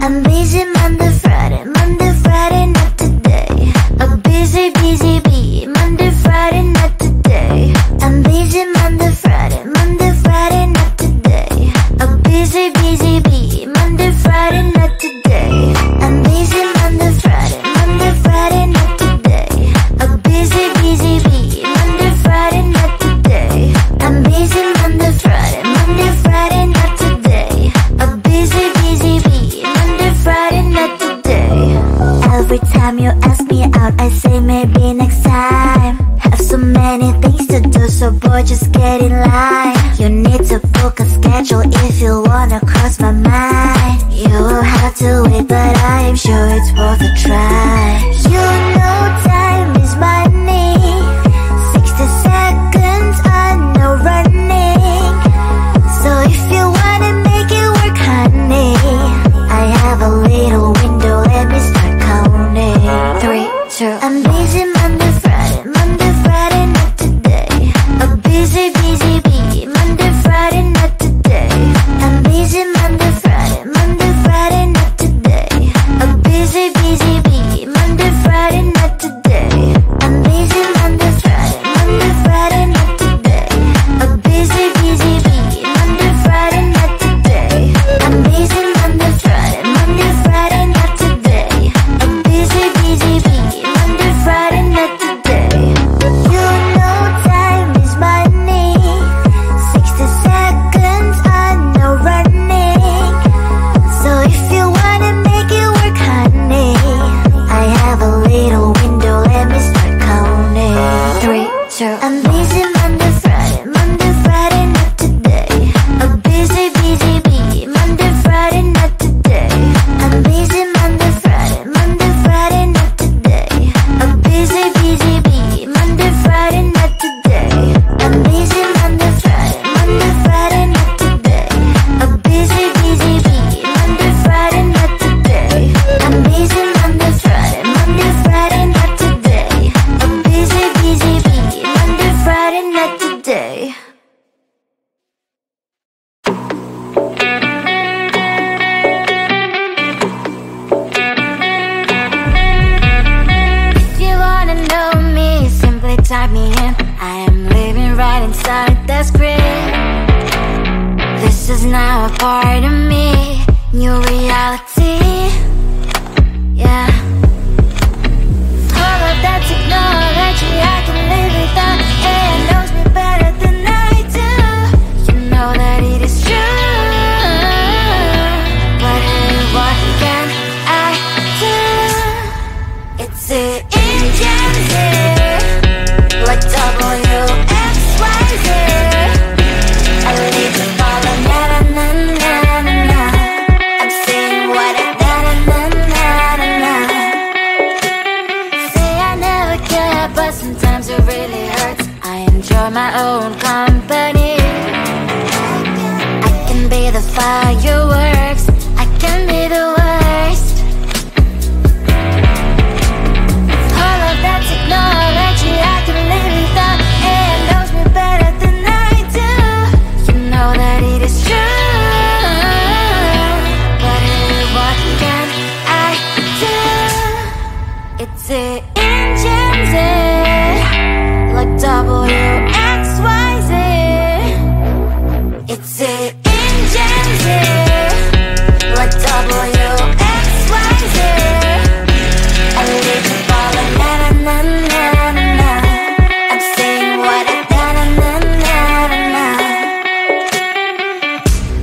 I'm busy Monday, Friday, not today. A busy, busy bee, Monday, Friday, not today. I'm busy Monday, Friday, not today. A busy, busy bee, Monday, Friday, not today. I'm busy Monday, Friday, not today. A busy, busy bee, Monday, Friday, not today. I'm busy Monday, Friday, not today. A busy, busy bee, Monday, Friday, not today. Every time you ask me out, I say maybe next time. Have so many things to do, so boy, just get in line. You need to book a schedule if you wanna cross my mind. You will have to wait, but I am sure it's worth a try. You know time is money. 60 seconds on no running. So if you wanna make it work, honey, I have a little window, let me start counting. 3, 2, I'm busy Monday, Friday, not today. A busy, busy bee, Monday, Friday, not today. I'm busy Monday, Friday, not today. A busy, busy bee, Monday, Friday, not today. I'm busy Monday, Friday, not today. A busy, busy bee, Monday, Friday, not today. I'm busy Monday, Friday, not today. A busy, busy bee, Monday, Friday, not today. You know time is money. 60 seconds on no running. So if you wanna make it work, honey, I have a little window, let me start counting. 3, 2, I'm busy Monday, Friday, not today. A busy, busy bee, Monday, Friday, not today. I'm busy Monday, Friday, not today. A busy, busy bee, Monday, Friday, not today. I'm busy Monday, Friday, not today. A busy, busy bee, Monday, Friday, not today. I'm busy Monday, Friday, not today. A busy, busy bee, Monday, Friday, not today. If you wanna know me, simply type me in. I am living right inside the screen. This is now a part of me, new reality. Yeah. All of that technology, I can live without. It knows me better than I do. You know that it is true. But hey, what can I do? It's the engines here, like WXYZ. I need to follow, na na na na na na. I'm saying what I na na na na na na. Say I never care, but sometimes it really hurts. I enjoy my own company. I can be the fireworks, I can be the worst. All of that technology, I can live without. It knows me better than I do. You know that it is true. But hey, what can I do? It's the engines, like WXYZ. It's the engines, like WXYZ. I need to follow, na na na na na na. I'm saying what I na na na na na na.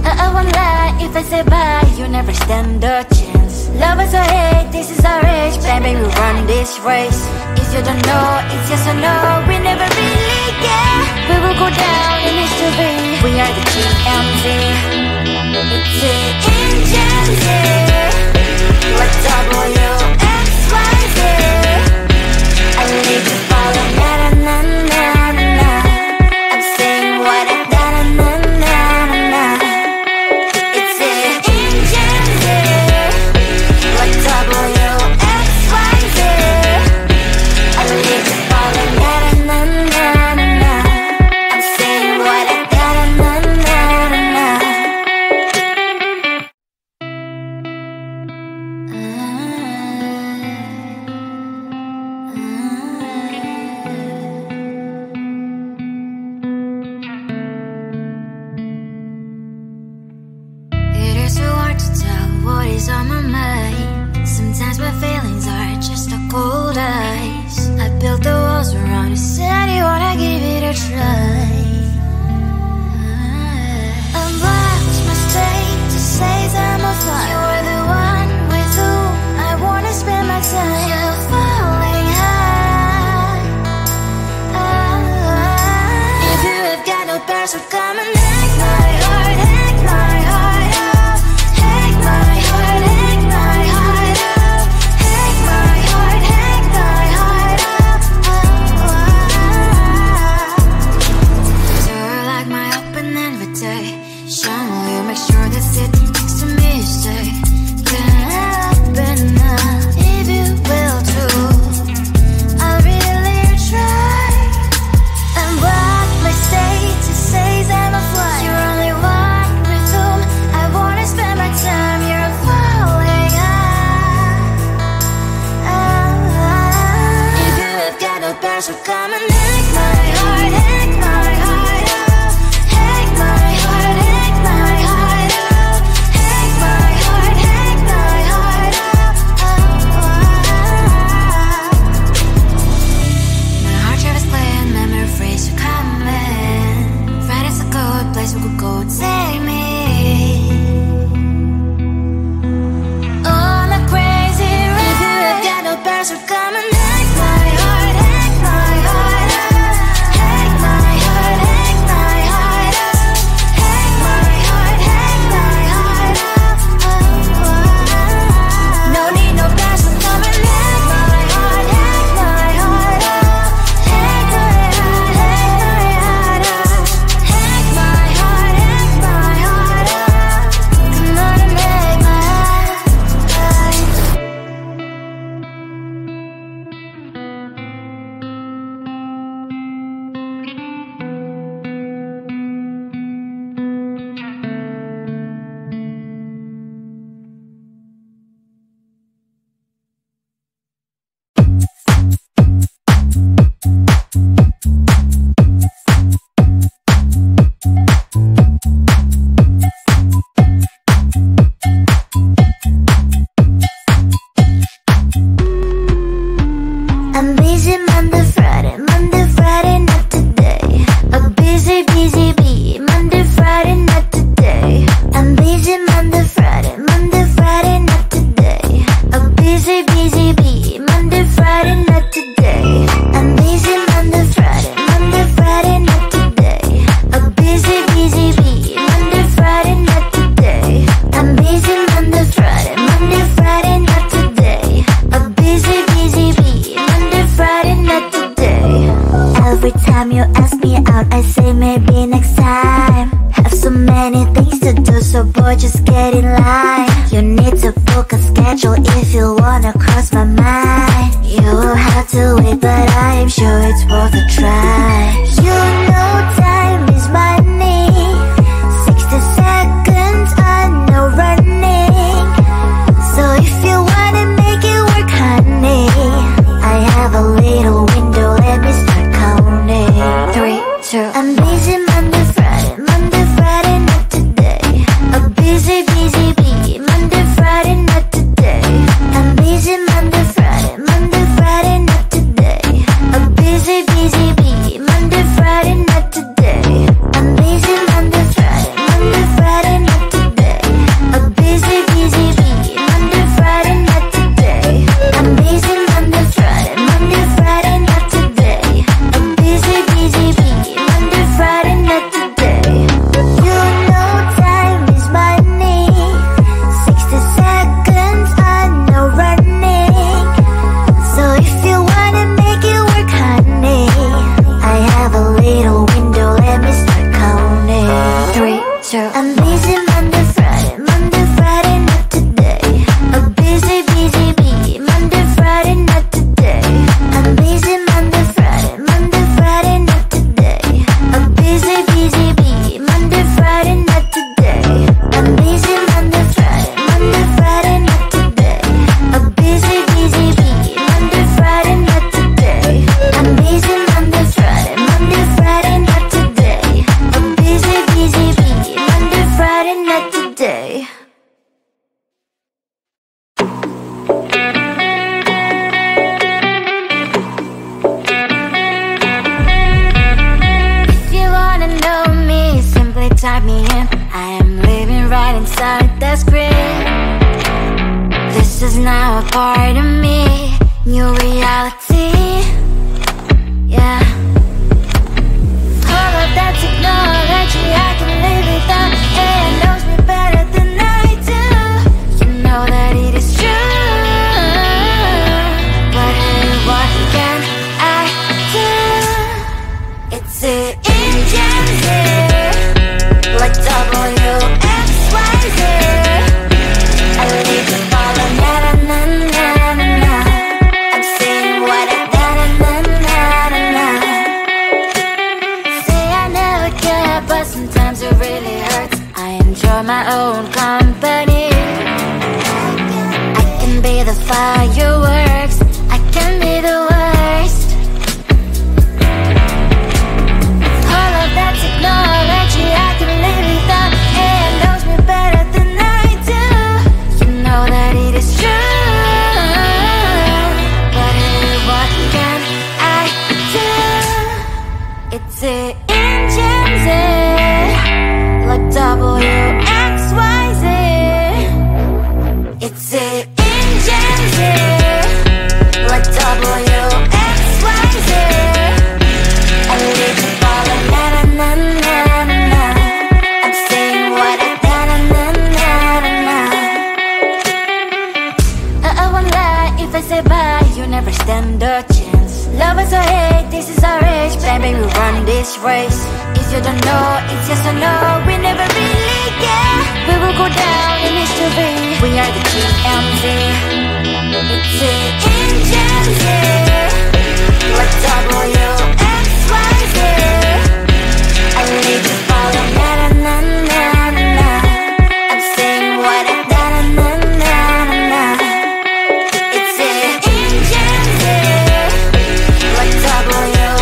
I won't lie if I say bye, you never stand a chance. Love us or hate, this is our age, baby, we run this race. If you don't know, it's yes or no, we never really get. We will go down in history, we are the GMZ. It's the engines, like WXYZ. I need to follow, na na na na na na. I'm saying what I na na na na na na. It's the engines, like WXYZ. I need to follow, na na na na na na. I'm saying what I na na na na na na. just get in line. You need to book a schedule if you wanna cross my mind. You will have to wait, but I am sure it's worth a try. You know time is money. 60 seconds on no running. So if you wanna make it work, honey, I have a little window, let me start counting. 3, 2, I'm busy Monday, Friday, not today. A busy, busy bee, Monday, Friday, not today. I'm busy Monday, Friday, not today. A busy, busy bee, Monday, Friday, not today. I'm busy Monday, Friday, not today. A busy, busy bee, Monday, Friday, not today. I'm busy Monday, Friday, not today. A busy, busy bee, Monday, Friday, not today. You know time is money. 60 seconds on no running. So if you wanna make it work, honey, I have a little window, let me start counting. 3, 2, I'm busy Monday, Friday, not today. A busy, busy bee, Monday, Friday, not today. I'm busy Monday, Friday, not today. A busy, busy bee, Monday, Friday, not today. I'm busy Monday, Friday, not today. A busy, busy bee, Monday, Friday, not today. I'm busy Monday, Friday, not today. A busy, busy bee, Monday, Friday, not today. If you wanna know me, simply type me in. I am living right inside the screen. This is now a part of me, new reality. Yeah. All of that technology I can live without. It knows me better than I do. You know that it is true. But hey, what can I do? It's the engines here, like WXYZ. I need to follow, na na na na na na. I'm saying what I na na na na na na. Say I never care, but sometimes it really hurts. I enjoy my own company. I can be the fireworks, I can be the worst. All of that technology I can live without. It knows me better than I do. You know that it is true. But hey, what can I do? It's the engines, like WXYZ. It's the engines, like WXYZ. I need to follow, na na na na na na. I'm saying what I na na na na na na. I won't lie if I say bye, you never stand a chance. Love is or hate, this is our age, baby, we run this race. If you don't know, it's yes or no, we never really care. We will go down in history, we are the GMZ. It's the engines, like WXYZ. I need to follow, na na na na na na. I'm saying what I na na na na na na. It's the engines, like WXYZ.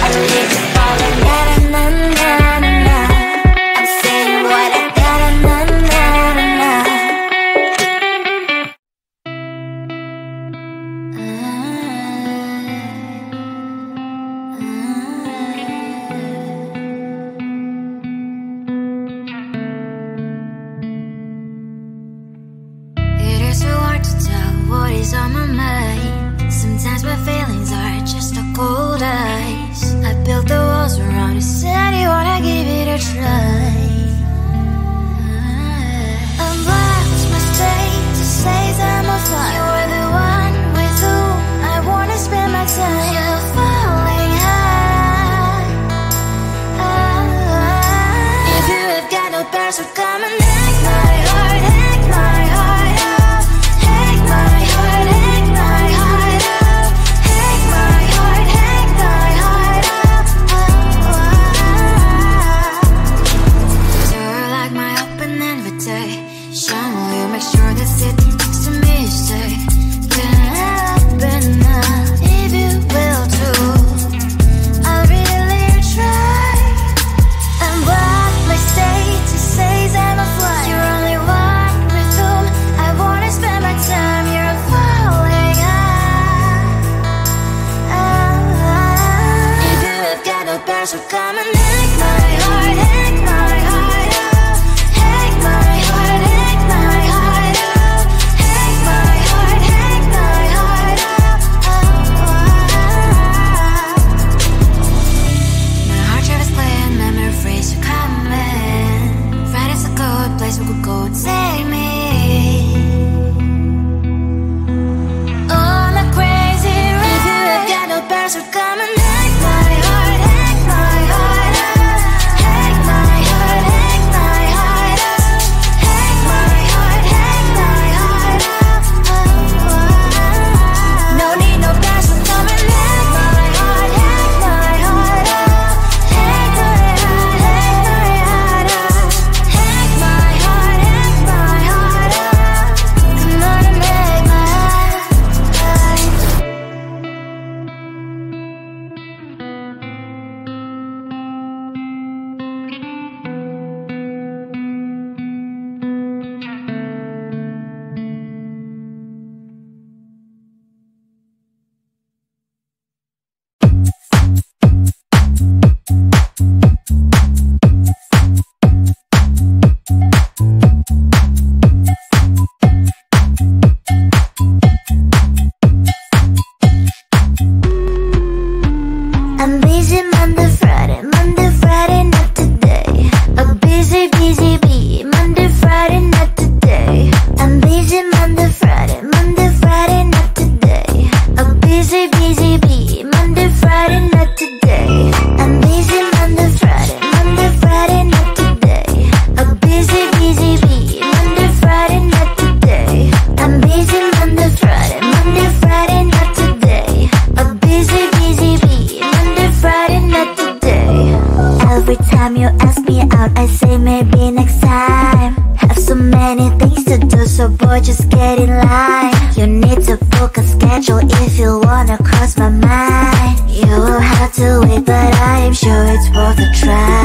I need to follow, na na na na na na. I'm saying what I na na na na na na. It is so hard to tell what is on my mind. Sometimes my feelings are just a cold ice. I built the walls around it, said you wanna give it a try. Unblocked my state to say that I'm fine. You were the one with whom I wanna spend my time. You're falling high. If you have stay. Shine, will you make sure that sitting next to me stay? Get up and now, if you will too. I really try. And what my state says I'm a fly. You're only one with whom I wanna spend my time. You're falling out. If you have got no past, so come and take my heart, take my heart out. Take my heart, take my heart out. Take my heart, take my heart out. My heart travels playing memories are coming. Friday's a good place we could go and take me. On a crazy ride. If you have got no past, so come and take my heart, take my heart out. Take my heart, take my heart out. Take my heart, take my heart out. No need no past, so come and take my heart, take my heart out. Take my heart, take my heart out. Take my heart, take my heart out. Come on and make my heart. I'm busy Monday, Friday, not today. A busy, busy bee, Monday, Friday, not today. I'm busy Monday, Friday, not today. A busy, busy bee, Monday, Friday, not today. I'm busy Monday, Friday, not today. A busy, busy bee, Monday, Friday, not today. I'm busy Monday, Friday, not today. A busy, busy bee, Monday, Friday, not today. Every time you ask me out, I say maybe next time. Have so many things to do, so boy, just get in line. You need to book a schedule if you wanna cross my mind. You will have to wait, but I am sure it's worth a try.